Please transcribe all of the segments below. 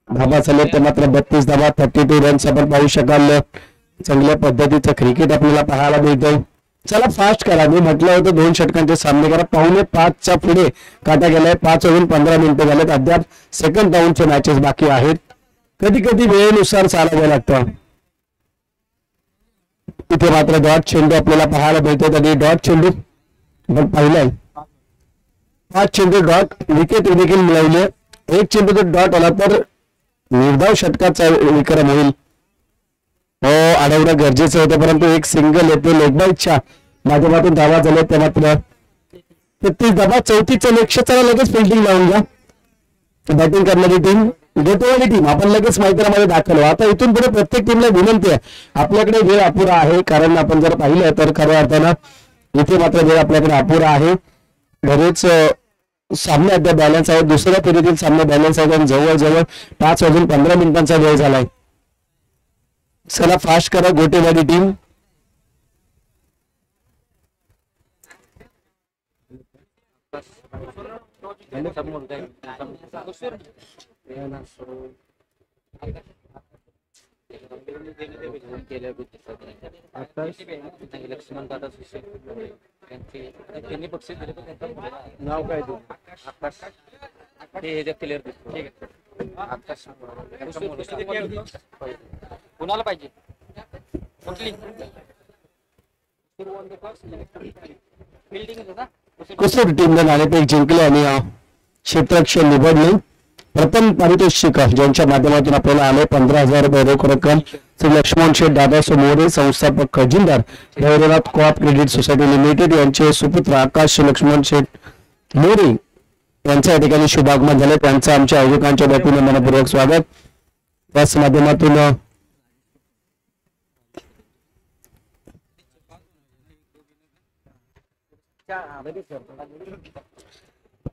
धाबा झाले ते मात्र 32 धाबा 32 रन्स आपण पाहू शकाल. चांगल्या पद्धतीचं क्रिकेट आपल्याला पाहायला मिळतंय. चला फास्ट करा. मी म्हटलं होतं 2 षटकांचे सामने करा. 4:45च्या पुढे काटा गेलाय. 5:15 झालेत. अद्याप सेकंड राऊंडचे मॅचेस बाकी आहेत. कधी कधी वेळेनुसार चालावं लागतं. इथे मात्र डॉट चेंडू आपल्याला पाहायला मिळतो. तरी डॉट चेंडू आपण पाहिलाय. 5 चेंडू डॉट विकेट देखील मिळवले. 1 चेंडू जर डॉट आला तर निर्धाव षटकाचा विक्रम होईल. हो, अडवणं गरजेचं होतं परंतु एक सिंगल येते लेगबाईच्या माध्यमातून धावा झाल्या. त्या मात्र 33 धावा. 34चं लक्ष. चला लगेच फिल्डिंग लावून घ्या. बॅटिंग करणारी टीम गोतवाली टीम आपण लगेच मैदानामध्ये दाखल. आता इथून पुढे प्रत्येक टीमला विनंती आहे, आपल्याकडे वेळ अपुरा आहे. कारण आपण जर पाहिलं तर खऱ्या अर्थानं इथे मात्र वेळ आपल्याकडे अपुरा आहे. बरेच सामने अद्याप बॅलन्स आहे. दुसऱ्या फेरीतील सामने बॅलन्स आहे. जवळजवळ 5:15 वेळ झालाय. चला फास्ट करा गोटेवाडी टीम. लक्ष्मण दादा त्यांनी बक्षीस दिले. नाव काय ते क्लिअर. ठीक आहे. आकाश कुणाला पाहिजे कुठली कुसूर टीमने नाणेफेक जिंकले आणि क्षेत्ररक्षण निवडले. प्रथम पारितोषिक ज्यांच्या माध्यमातून आपल्याला आले 15,000 रुपये रोख रक्कम. श्री लक्ष्मण शेठ दादासो मोरे संस्थापक खजिनदार Bhairavnath co-op credit society limited यांचे सुपुत्र आकाश लक्ष्मण शेठ मोरे यांच्या या ठिकाणी शुभागमन झाले. त्यांचं आमच्या आयोजकांच्या वतीने मनपूर्वक स्वागत. त्याच माध्यमातून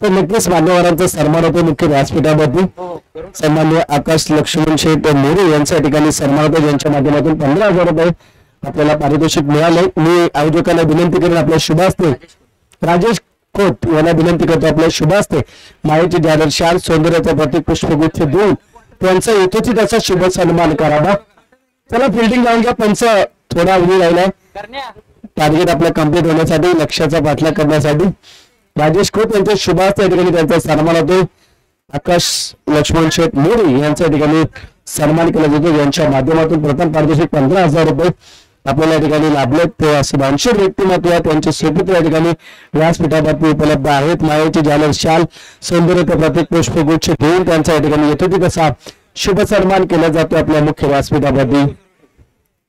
तर नक्कीच मान्यवरांचा सन्मान होतो. मुख्य व्यासपीठावरती सन्मान्य आकाश लक्ष्मण शेठ मोरे यांच्या ठिकाणी सन्मान होतो, ज्यांच्या माध्यमातून 15,000 रुपये आपल्याला पारितोषिक मिळाले. मी आयोजकांना विनंती करेन आपल्या शुभास्ते राजेश खोत यांना विनंती करतो आपल्या शुभास्ते माहिती जाहीर शाल सौंदर्याचा प्रतीक पुष्पगुच्छ देऊन त्यांचा यथोचित असा शुभ सन्मान करावा. चला फिल्डिंग लावून घ्या. पंच थोडा वेळ राहिलाय टार्गेट आपल्या कंप्लीट होण्यासाठी, लक्ष्याचा पाठलाग करण्यासाठी. राजेश खोत यांच्या शुभास्ते या ठिकाणी त्यांचा सन्मान होतो. आकाश लक्ष्मण शेठ मोरे यांच्या ठिकाणी सन्मान केला जातो, यांच्या माध्यमातून प्रथम पारितोषिक 15,000 रुपये आपल्याला या ठिकाणी लाभलेत. ते सुधांशू व्यक्तिमत्व त्यांचे सुपुत्र या ठिकाणी व्यासपीठावरती उपलब्ध आहेत. मायाची जालर शाल सौंदर्याचं प्रतीक पुष्पगुच्छ घेऊन त्यांचा या ठिकाणी यथोचित असा शुभ सन्मान केला जातो आपल्या मुख्य व्यासपीठावरती.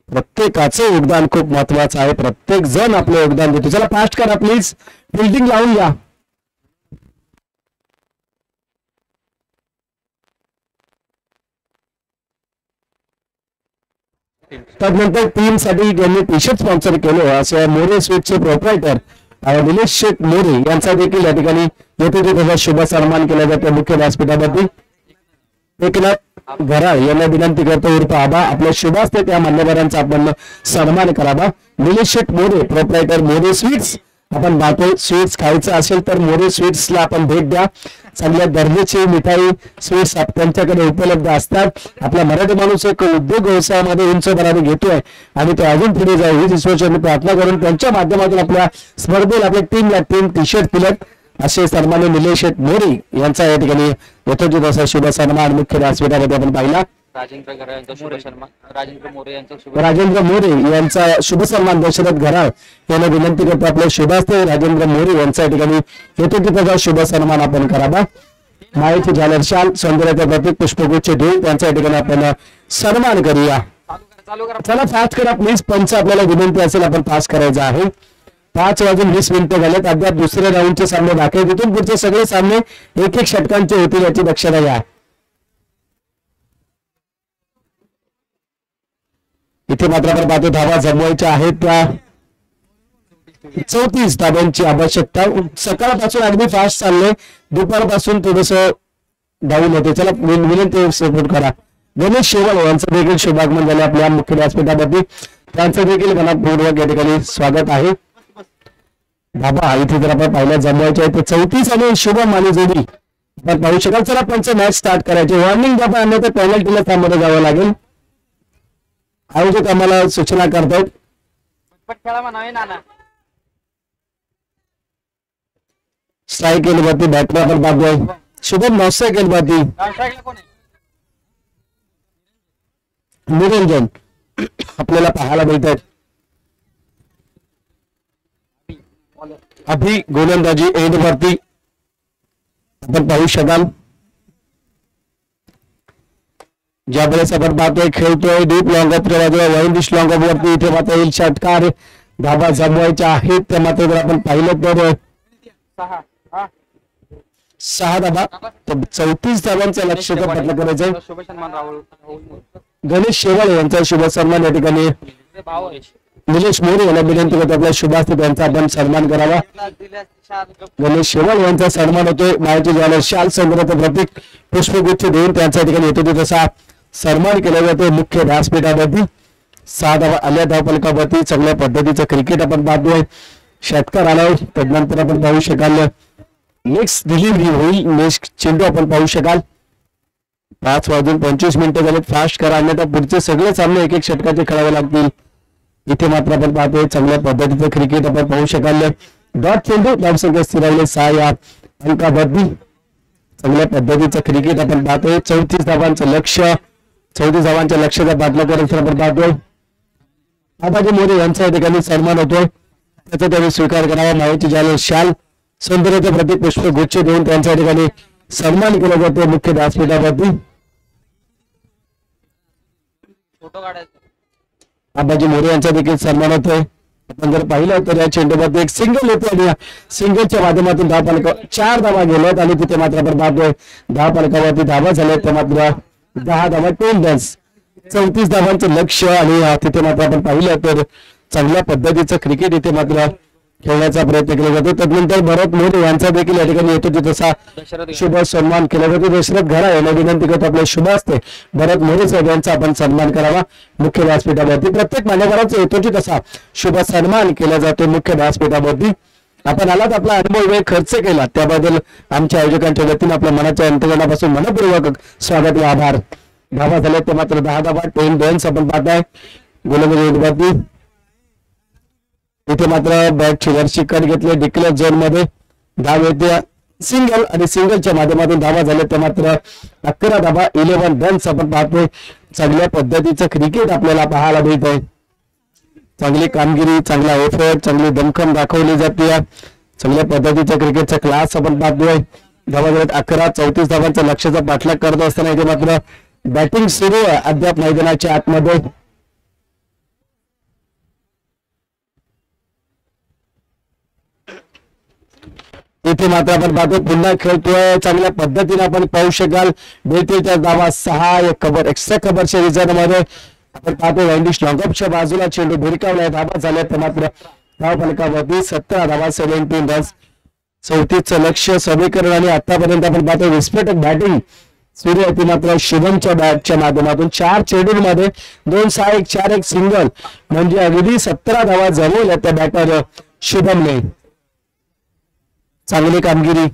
प्रत्येकाचं योगदान खूप महत्वाचं आहे. प्रत्येक जण आपलं योगदान देतो. चला फास्ट करा प्लीज. फिल्डिंग लावून घ्या. त्यानंतर टीम साठी ज्यांनी टी शर्ट स्पॉन्सर केले असे मोरे स्वीटचे प्रोप्रायटर निलेश शेठ मोरे यांचा देखील या ठिकाणी यथोचित शुभ सन्मान केला जातो मुख्य व्यासपीठावरती. एकनाथ घराळ यांना विनंती करतो उर्फ आबा आपल्या शुभास्ते त्या मान्यवरांचा आपण सन्मान करावा. निलेश शेठ मोरे प्रोप्रायटर मोरे स्वीट्स. आपण पाहतोय स्वीट्स खायचं असेल तर मोरे स्वीट्सला आपण भेट द्या. चांगल्या दर्जाची मिठाई स्वीट्स त्यांच्याकडे उपलब्ध असतात. आपला मराठी माणूस एक उद्योग व्यवसायामध्ये उंच भरारी घेतोय आणि तो अजून पुढे जाईल हीच ईश्वराची प्रार्थना करून त्यांच्या माध्यमातून आपल्या स्पर्धेला आपल्या टीमला टीम टी शर्ट पिलट असे सन्मान्य निलेश शेठ मोरे यांचा या ठिकाणी यथोचित असा शुभ सन्मान मुख्य व्यासपीठामध्ये आपण पाहिला. राजेंद्र मोरे यांचा शुभ सन्मान दशरथ घराळ यांना विनंती करतो आपल्या शुभास्ते राजेंद्र मोरे यांचा या ठिकाणी यथोचित असा शुभ सन्मान आपण करावा. माहिती झालर शाल सौंदर्याचा प्रतीक पुष्पगुच्छ देऊन त्यांच्या या ठिकाणी आपण सन्मान करूया. चला फास्ट करा प्लीज. पंच आपल्याला विनंती असेल आपण फास्ट करायचं आहे. 5:20 झालेत. अद्याप दुसऱ्या राऊंडचे सामने बाकी आहेत. तिथून पुढचे सगळे सामने 1-1 षटकांचे होतील याची दक्षता घ्या. इथे मात्र आपण पाहतो धावा जमवायच्या आहेत त्या 34 धाब्यांची आवश्यकता. सकाळपासून अगदी फास्ट चाललंय. दुपारपासून थोडस डाऊन होते. चला विनंती सपोर्ट करा. गणेश शेवळ यांचं देखील शुभागमन झाले आपल्या मुख्य व्यासपीठावरती. त्यांचं देखील मनापूर्वक या ठिकाणी स्वागत आहे. धाबा इथे जर आपण पाहिल्या जमवायच्या आहेत 34 आणि शुभम आणि जोडी आपण पाहू शकाल. चला पंच मॅच स्टार्ट करायची. वॉर्निंग द्या, पण तर पेनल्टीला सामोरं जावं लागेल. आयोजक आम्हाला सूचना करतात. पट खेळा म्हणावे नाना. स्ट्राईक केली जाते. बॅटला आपण पाहतोय शुभम नौसे केली जाते. स्ट्राईकला कोण आहे? निरंजन आपल्याला पाहायला मिळतात. अभि गोलंदाजी एंड वरती आपण पाहू शकाल. ज्या वेळेस आपण पाहतोय खेळतोय डीप लॉंग ऑफ बाजूला वाईन डिश लॉंग ऑफ वरती इथे मात्र येईल षटकार. धाबा जमवायच्या आहेत त्या मात्र जर आपण पाहिलं तर 6 धाबा. 34 धाबांचं लक्ष पाठला करायचंय. शुभ सन्मान राहुल गणेश शेवाळे यांचा शुभ सन्मान या ठिकाणी भाऊ निलेश मोरे यांना विनंती करतो आपला शुभ असते त्यांचा आपण सन्मान करावा. गणेश शेवाळे यांचा सन्मान होतोय. मायाची झालं शाल संग्रहाचं प्रतीक पुष्पगुच्छ देऊन त्यांच्या ठिकाणी येतो तसा सन्मान केला जातो मुख्य व्यासपीठावरती. 6 धावा आल्या धावफलकावरती. चांगल्या पद्धतीचं क्रिकेट आपण पाहतोय. षटकार आलाय. त्यानंतर आपण पाहू शकाल नेक्स्ट डिलिव्हरी होईल. नेक्स्ट चेंडू आपण पाहू शकाल. 5:25 झाले. फास्ट करा अन्यथा पुढचे सगळे सामने एक षटकाचे खेळावे लागतील. इथे मात्र आपण पाहतोय चांगल्या पद्धतीचं क्रिकेट आपण पाहू शकाल. डॉट चेंडू धावसंख्या स्थिरावले 6 या अंकावरती. चांगल्या पद्धतीचं क्रिकेट आपण पाहतोय. 34 धावांचं लक्ष. 34 धावांच्या लक्ष्याचा पाठला करत आपण पाहतोय. आबाजी मोरे यांचा या ठिकाणी सन्मान होतोय. त्याचा त्यांनी स्वीकार करावा. मायाची झालं शाल सौंदर्याचं प्रतीक पुष्पगुच्छ देऊन त्यांच्या ठिकाणी सन्मान केला जातो मुख्य व्यासपीठावरती. फोटो काढायचा. आबाजी मोरे यांचा देखील सन्मान होतोय. आपण जर पाहिलं तर या चेंडूमध्ये एक सिंगल येते आणि सिंगलच्या माध्यमातून धावफलका 4 धावा गेल्यात आणि तिथे मात्र आपण पाहतोय धावफलकावरती धावा झाल्या त्या मात्र 10 धावा 10 रन्स. 34 धावांचं लक्ष आणि तिथे मात्र आपण पाहिलं तर चांगल्या पद्धतीचं क्रिकेट इथे मात्र खेळण्याचा प्रयत्न केला जातो. त्यानंतर भरत मोरे यांचा देखील या ठिकाणी येतो तसा शुभ सन्मान केला जातो. दशरथ घरा यांना विनंती करतो आपल्या शुभ असते भरत मोरे साहेब यांचा आपण सन्मान करावा मुख्य व्यासपीठावरती. प्रत्येक मान्यवरांचा येतोची तसा शुभ सन्मान केला जातो मुख्य व्यासपीठावरती. आपण आलात आपला अनुभव वेळ खर्च केला त्याबद्दल आमच्या आयोजकांच्या वतीने आपल्या मनाच्या अंतर्गतापासून मनपूर्वक स्वागत व आभार. धावा झाल्या ते मात्र 10 धावा 10 रन्स आपण पाहताय गोलंदाजी. इथे मात्र बॅटची वरची कट घेतली. डिक्लेअर झोन मध्ये धाव येते सिंगल आणि सिंगलच्या माध्यमातून धावा झाल्या त्या मात्र 11 धावा 11 रन्स आपण पाहतोय. चांगल्या पद्धतीचं क्रिकेट आपल्याला पाहायला मिळत आहे. चांगली कामगिरी चांगला एफर्ट चांगली दमखम दाखवली जाते. चांगल्या पद्धतीचा क्रिकेटचा क्लास आपण पाहतोय. धावा झाल्यात 11. 34 धावांचा लक्ष्याचा पाठलाग करत असताना इथे मात्र बॅटिंग सुरू आहे अद्याप मैदानाच्या आतमध्ये. इथे मात्र आपण पाहतो पुन्हा खेळतोय चांगल्या पद्धतीने आपण पाहू शकाल. बेतीच्या धावा 6 एक कव्हर एक्स्ट्रा कव्हरच्या रिझल्ट मध्ये आपण पाहतो वाइंडिश लॉंगऑफच्या बाजूला चेंडू भिरकावलाय. धावा झाल्या तर मात्र धाव फलकावरती 17 धावा 17 रन्स. 34चं लक्ष समीकरण आणि आतापर्यंत आपण पाहतो रिस्पेक्ट बॅटिंग सुरू आहे ती मात्र शुभमच्या बॅटच्या माध्यमातून. 4 चेंडूंमध्ये 2-6-1 4-1 सिंगल म्हणजे अगदी 17 धावा जमवल्या त्या बॅटर शुभमने. चांगली कामगिरी.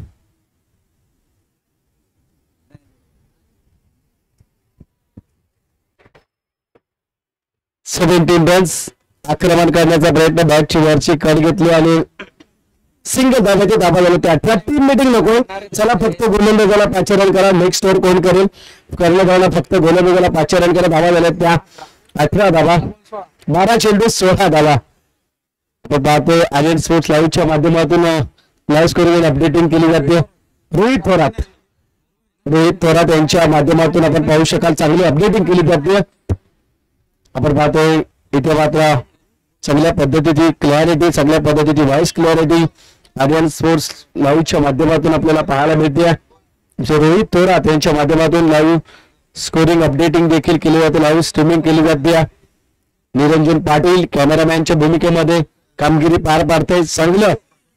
Seventeen runs. आक्रमण करण्याचा प्रयत्न बॅटची वरची कट घेतली आणि सिंगल धाब्याचे धाबा झाले. ते 18 टीम मीटिंग नको. चला फक्त गोलंदाजाला 5 रन करा. नेक्स्ट ओव्हर कोण करेल कर्णधाराला फक्त गोलंदाजाला 5 रन करा. धावा झाल्या त्या 18 धावा 12 चेंडू 16 धावा. पाहतोय आर्यन स्पोर्ट्स लाईव्हच्या माध्यमातून लाईव्ह स्कोरिंग अपडेटिंग केली जाते. रोहित थोरात यांच्या माध्यमातून आपण पाहू शकाल चांगली अपडेटिंग केली जाते. आपण पाहतोय इथे मात्र चांगल्या पद्धतीची क्लॅरिटी चांगल्या पद्धतीची व्हॉइस क्लॅरिटी आर्यन स्पोर्ट्स लाईव्हच्या माध्यमातून आपल्याला पाहायला मिळते. रोहित थोरात यांच्या माध्यमातून लाईव्ह स्कोरिंग अपडेटिंग देखील केली जाते. लाईव्ह स्ट्रीमिंग केली जाते. निरंजन पाटील कॅमेरामॅनच्या भूमिकेमध्ये कामगिरी पार पाडते. चांगलं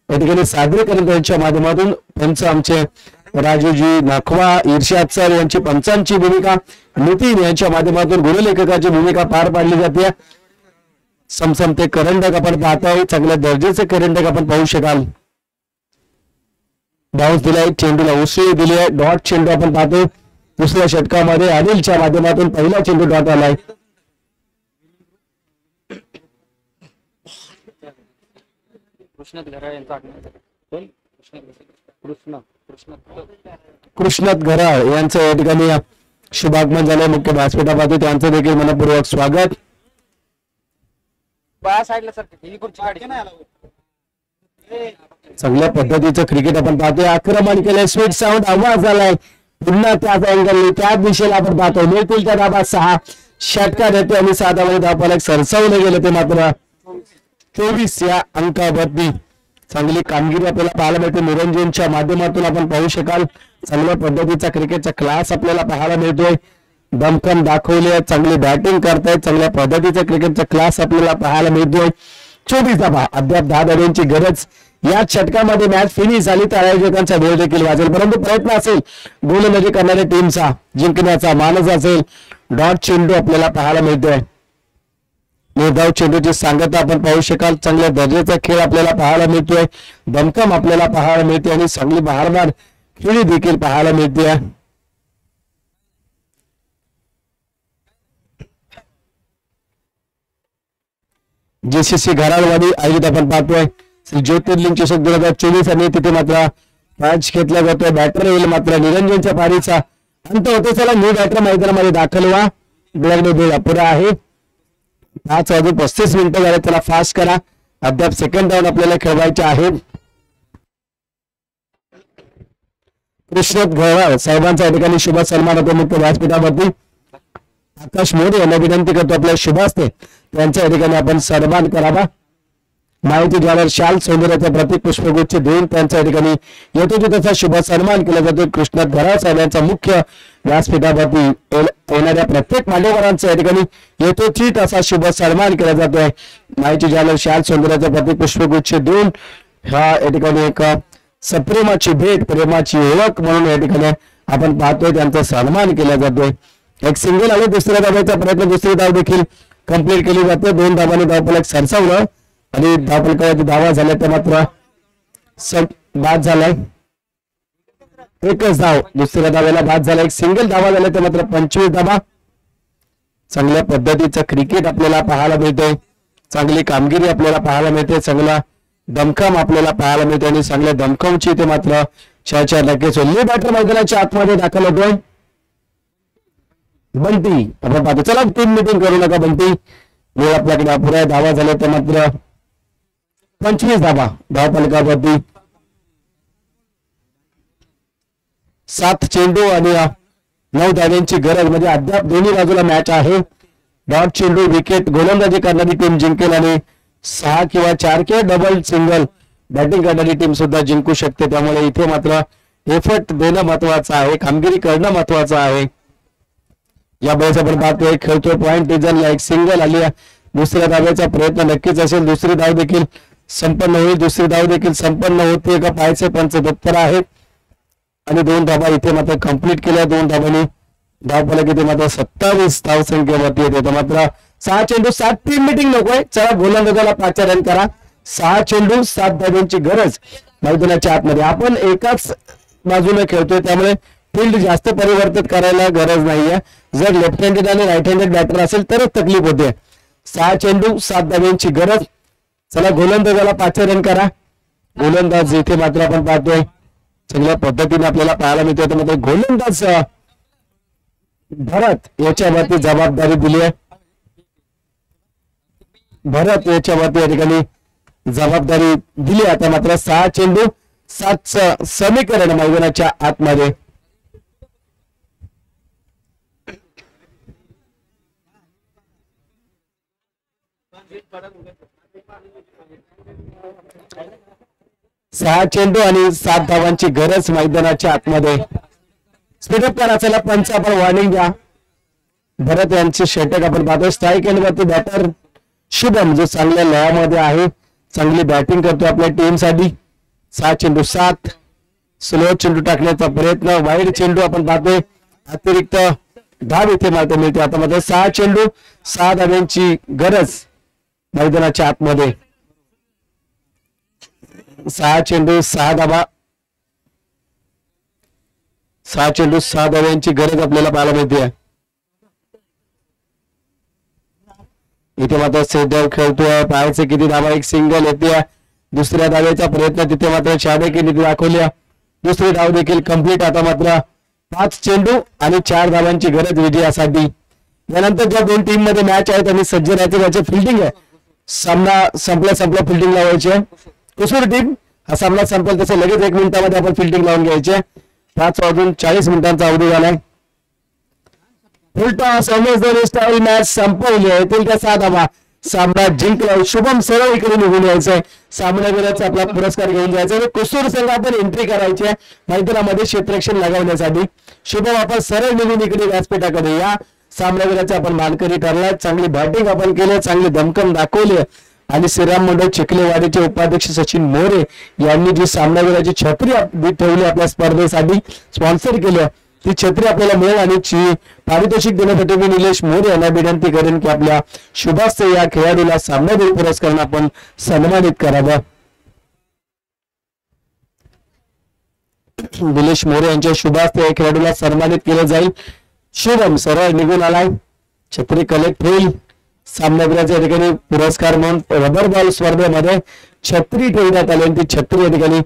या ठिकाणी सादरीकरण त्यांच्या माध्यमातून पंच आमचे राजूजी नाखवा इर्शाद सर यांची पंचांची भूमिका नितीन यांच्या माध्यमातून गुणलेखकाची भूमिका पार पाडली जाते. समसमते करंडक आपण पाहताय. चांगल्या दर्जाचे करंडक आपण पाहू शकाल. बाउन्स दिलाय, चेंडूला उसळी दिली आहे, डॉट चेंडू आपण पाहतो दुसऱ्या षटकामध्ये अनिलच्या माध्यमातून पहिला चेंडू डॉट आलाय. कृष्णात घरा यांचा आगमन. कृष्णात घराळ यांचं या ठिकाणी शुभागमन झालंय. मुख्य व्यासपीठामध्ये त्यांचं देखील मनपूर्वक स्वागत. बाया साईडला सर ही खुर्ची काढी. चांगल्या पद्धतीचं क्रिकेट आपण पाहतोय. आक्रमण केलंय, स्वीट साऊंड आवाज आलाय, पुन्हा त्याच अँगलने त्याच दिशेला आपण पाहतोय. मिळतील त्या धाबा 6 षटकार येतो आणि 7 धावांनी धावफलक सरसावले गेले ते मात्र 24 या अंकावरती. चांगली कामगिरी आपल्याला पाहायला मिळते. निरंजनच्या माध्यमातून आपण पाहू शकाल चांगल्या पद्धतीचा क्रिकेटचा क्लास आपल्याला पाहायला मिळतोय. दमखम दाखवले, चांगली बॅटिंग करतायत, चांगल्या पद्धतीचा क्रिकेटचा क्लास आपल्याला पाहायला मिळतोय. 24 धावा, अद्याप 10 धावांची गरज. या षटकामध्ये मॅच फिनिश झाली तर आयोजकांचा वेळ देखील वाजेल, परंतु प्रयत्न असेल गोलंदाजी करणाऱ्या टीमचा जिंकण्याचा मानस असेल. डॉट चेंडू आपल्याला पाहायला मिळतोय. निर्धाव चेंडूची सांगता आपण पाहू शकाल. चांगल्या दर्जाचा खेळ आपल्याला पाहायला मिळतोय. दमखम आपल्याला पाहायला मिळते आणि चांगली बहारदार खेळी देखील पाहायला मिळते. जेसीसी घराळवाडी आयोजित आपण पाहतोय श्री ज्योतिर्लिंग चषक 2024 आणि तिथे मात्र मॅच घेतला जातोय. बॅटर येईल मात्र निरंजनच्या पारीचा अंत होतो. चला न्यू बॅटर मैदानामध्ये दाखल व्हा. वेळ अपुरा आहे. 5:35 झाले, त्याला फास्ट करा. अद्याप सेकंड डाऊन आपल्याला खेळवायचे आहे. कृष्णात घराळ साहेबांचा या ठिकाणी शुभ सन्मान होतो मुख्य व्यासपीठावरती. आकाश मोरे यांना विनंती करतो आपल्या शुभास्ते त्यांच्या या ठिकाणी आपण सन्मान करावा. माहिती ज्यावर शाल सौंदर्याचा प्रतीक पुष्पगुच्छ देऊन त्यांच्या या ठिकाणी येतो त्याचा शुभ सन्मान केला जातो. कृष्णात घराळ साहेबांचा मुख्य व्यासपीठावरती येणाऱ्या प्रत्येक मान्यवरांचा या ठिकाणी येतोचित असा शुभ सन्मान केला जातोय. माहिती ज्यावर शाल सौंदर्याचा प्रतीक पुष्पगुच्छ देऊन ह्या या ठिकाणी एक सप्रेमाची भेट, प्रेमाची ओळख म्हणून या ठिकाणी आपण पाहतोय त्यांचा सन्मान केला जातोय. एक सिंगल आले, दुसऱ्या धावाचा प्रयत्न, दुसरी धाव देखील कंप्लीट केली जाते. 2 धावांनी धावफलक सरसावलं आणि धावफलकावरती धावा झाल्या तर मात्र बाद झालाय. एकच धाव दुसऱ्या धाव्याला बाद झाला. एक सिंगल धावा झाल्या तर मात्र 25 धावा. चांगल्या पद्धतीचं क्रिकेट आपल्याला पाहायला मिळतंय. चांगली कामगिरी आपल्याला पाहायला मिळते. चांगला दमखम आपल्याला पाहायला मिळते आणि चांगल्या दमखमची ते मात्र 4 लगेच न्यू बॅटर मैदानाच्या आतमध्ये दाखल होतोय. बंटी आपण पाहतो. चला टीम मीटिंग करू नका बंटी. वेळ आपल्याकडे अपुरा आहे. धावा झाल्या तर मात्र 25 धावा धावफलकावरती. 7 चेंडू आणि 9 धाव्यांची गरज, म्हणजे अद्याप दोन्ही बाजूला मॅच आहे. डॉट चेंडू विकेट गोलंदाजी करणारी टीम जिंकेल आणि 6 किंवा 4 किंवा डबल सिंगल बॅटिंग करणारी टीम सुद्धा जिंकू शकते. त्यामुळे इथे मात्र एफर्ट देणं महत्वाचं आहे, कामगिरी करणं महत्वाचं आहे. या बॉलचा आपण पाहतोय खेळतोय पॉइंट डिझनला एक सिंगल आली. दुसऱ्या धाव्याचा प्रयत्न नक्कीच असेल. दुसरी धाव देखील संपन्न होईल. दुसरी धाव देखील संपन्न होते का पाहायचे पंच दप्तर आहे आणि 2 धावा इथे मात्र कंप्लीट केल्या. 2 धावांनी धावफलक इथे मात्र 27 धावसंख्येवरती येते. मात्र 6 चेंडू 7 टीम मीटिंग नकोय. चला गोलंदाजाला 5 रन करा. 6 चेंडू 7 धाव्यांची गरज मैदानाच्या आतमध्ये. आपण एकाच बाजूने खेळतोय त्यामुळे फील्ड जास्त परिवर्तित करायला गरज नाहीये. जर लेफ्ट हँडेड आणि राईट हँडेड बॅटर असेल तरच तकलीफ होते. 6 चेंडू 7 धाव्यांची गरज. चला गोलंदाजाला 5 रन करा. गोलंदाज इथे मात्र आपण पाहतोय चांगल्या पद्धतीने आपल्याला पाहायला मिळतोय. त्यामध्ये गोलंदाज भरत याच्यावरती जबाबदारी दिली आहे. भरत याच्यावरती या ठिकाणी जबाबदारी दिली. आता मात्र 6 चेंडू 7 समीकरण मैदानाच्या आतमध्ये. सहा चेंडू आणि 7 धावांची गरज मैदानाच्या आतमध्ये. स्पीडअप करा. चला पंच आपण वॉर्निंग द्या. भरत यांचे षटक आपण पाहतो. स्ट्राईक एंडवरती बॅटर शुभम जो चांगल्या लयामध्ये आहे, चांगली बॅटिंग करतो आपल्या टीम साठी. 6 चेंडू 7 स्लो चेंडू टाकण्याचा प्रयत्न. वाईड चेंडू आपण पाहतोय. अतिरिक्त धाव इथे मात्र मिळते. आता मात्र 6 चेंडू 6 धावांची गरज मैदानाच्या आतमध्ये. 6 चेंडू 6 धावा. 6 चेंडू 6 धावांची गरज आपल्याला पाहायला मिळते. इथे मात्र सेटडाऊन खेळतोय. पाहायचं किती धावा. एक सिंगल येते. दुसऱ्या धावेचा प्रयत्न तिथे मात्र शाबेकीने दाखवल्या. दुसरी धाव देखील कंप्लीट. आता मात्र 5 चेंडू आणि 4 धावांची गरज विजयासाठी. यानंतर ज्या दोन टीम मध्ये मॅच आहे त्यांनी सज्ज राहायचे. त्याचे फिल्डिंग आहे. सामना संपला फिल्डिंग लावायची. कुसूर टीम हा सामना संपल तसं लगेच 1 मिनिटामध्ये आपण फिल्डिंग लावून घ्यायचे. 5 वाजून 40 मिनिटांचा अवधी झालाय. फुलटॉ समजदारी स्टाईल मॅच संपवली आहे. येथील त्या 6 धावा सामना जिंकलाय. शुभम सरळ इकडे निघून यायचंय. सामनावीराचा आपला पुरस्कार घेऊन जायचा आणि कुसूर संघ आपण एंट्री करायची आहे मैदानामध्ये क्षेत्ररक्षण लगावण्यासाठी. शुभम आपण सरळ निघून इकडे व्यासपीठाकडे या. सामनावीराचा आपण मानकरी ठरलाय. चांगली बॅटिंग आपण केली. चांगली दमकम दाखवली आणि श्रीराम मंडळ चिखलेवाडीचे उपाध्यक्ष सचिन मोरे यांनी जी सामनावीराची छत्री ठेवली आपल्या स्पर्धेसाठी स्पॉन्सर केली ती छत्री आपल्याला मिळेल. आणि पारितोषिक देण्यासाठी मी निलेश मोरे यांना विनंती करेन की आपल्या शुभास्थ या खेळाडूला सामनावीर पुरस्काराने आपण सन्मानित करावं. निलेश मोरे यांच्या शुभास्थ या खेळाडूला सन्मानित केलं जाईल. शुभम सरळ निघून आलाय. छत्री कलेक्ट होईल. सामनावीराच्या ठिकाणी पुरस्कार म्हणून रबर बॉल स्पर्धेमध्ये छत्री ठेवण्यात आली आणि ती छत्री या ठिकाणी